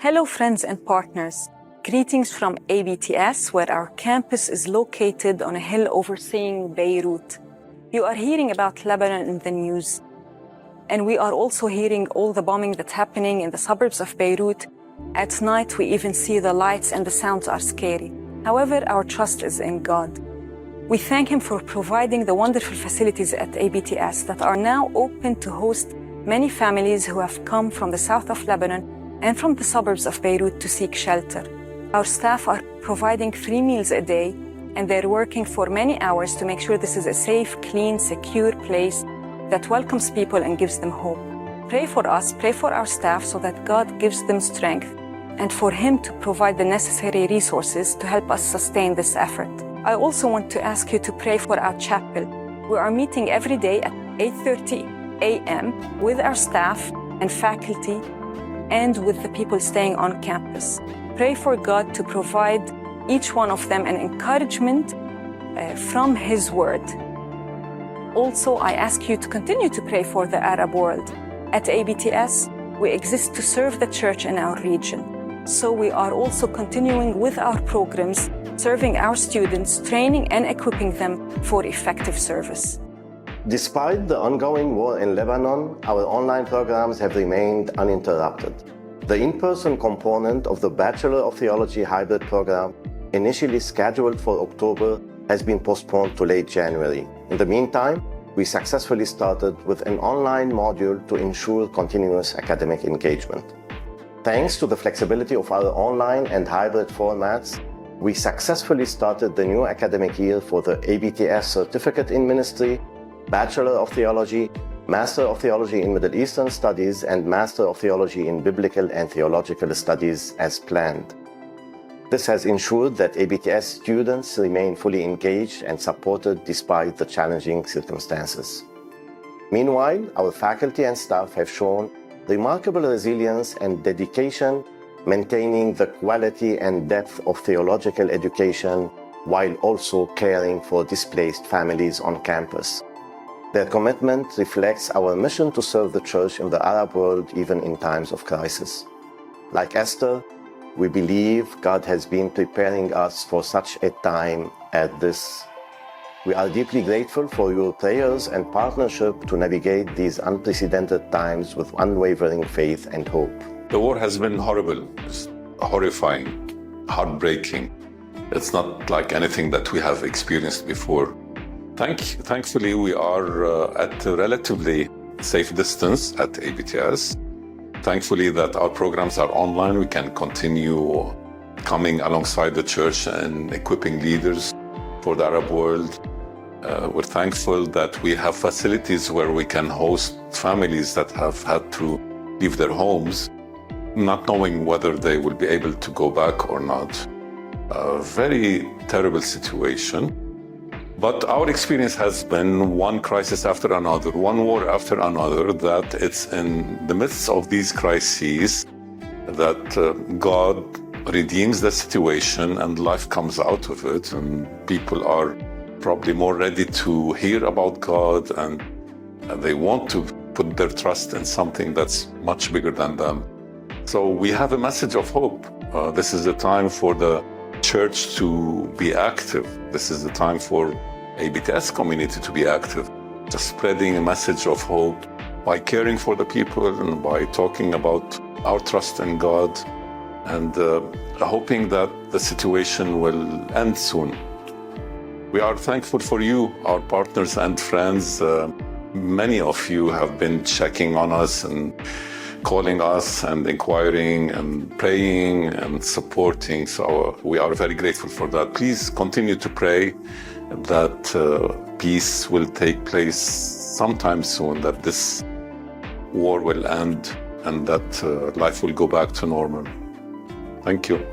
Hello, friends and partners. Greetings from ABTS, where our campus is located on a hill overseeing Beirut. You are hearing about Lebanon in the news. And we are also hearing all the bombing that's happening in the suburbs of Beirut. At night, we even see the lights and the sounds are scary. However, our trust is in God. We thank Him for providing the wonderful facilities at ABTS that are now open to host many families who have come from the south of Lebanon and from the suburbs of Beirut to seek shelter. Our staff are providing 3 meals a day, and they're working for many hours to make sure this is a safe, clean, secure place that welcomes people and gives them hope. Pray for us, pray for our staff so that God gives them strength and for Him to provide the necessary resources to help us sustain this effort. I also want to ask you to pray for our chapel. We are meeting every day at 8:30 a.m. with our staff and faculty and with the people staying on campus. Pray for God to provide each one of them an encouragement from His Word. Also, I ask you to continue to pray for the Arab world. At ABTS, we exist to serve the church in our region. So we are also continuing with our programs, serving our students, training and equipping them for effective service. Despite the ongoing war in Lebanon, our online programs have remained uninterrupted. The in-person component of the Bachelor of Theology hybrid program, initially scheduled for October, has been postponed to late January. In the meantime, we successfully started with an online module to ensure continuous academic engagement. Thanks to the flexibility of our online and hybrid formats, we successfully started the new academic year for the ABTS Certificate in Ministry, Bachelor of Theology, Master of Theology in Middle Eastern Studies, and Master of Theology in Biblical and Theological Studies as planned. This has ensured that ABTS students remain fully engaged and supported despite the challenging circumstances. Meanwhile, our faculty and staff have shown remarkable resilience and dedication, maintaining the quality and depth of theological education while also caring for displaced families on campus. Their commitment reflects our mission to serve the church in the Arab world even in times of crisis. Like Esther, we believe God has been preparing us for such a time as this. We are deeply grateful for your prayers and partnership to navigate these unprecedented times with unwavering faith and hope. The war has been horrible, horrifying, heartbreaking. It's not like anything that we have experienced before. Thankfully, we are at a relatively safe distance at ABTS. Thankfully that our programs are online, we can continue coming alongside the church and equipping leaders for the Arab world. We're thankful that we have facilities where we can host families that have had to leave their homes, not knowing whether they will be able to go back or not. A very terrible situation. But our experience has been one crisis after another, one war after another, that it's in the midst of these crises that God redeems the situation and life comes out of it, and people are probably more ready to hear about God and they want to put their trust in something that's much bigger than them. So we have a message of hope. This is the time for the church to be active. This is the time for ABTS community to be active, just spreading a message of hope by caring for the people and by talking about our trust in God and hoping that the situation will end soon. We are thankful for you, our partners and friends. Many of you have been checking on us and calling us and inquiring and praying and supporting. So we are very grateful for that. Please continue to pray that peace will take place sometime soon, that this war will end and that life will go back to normal. Thank you.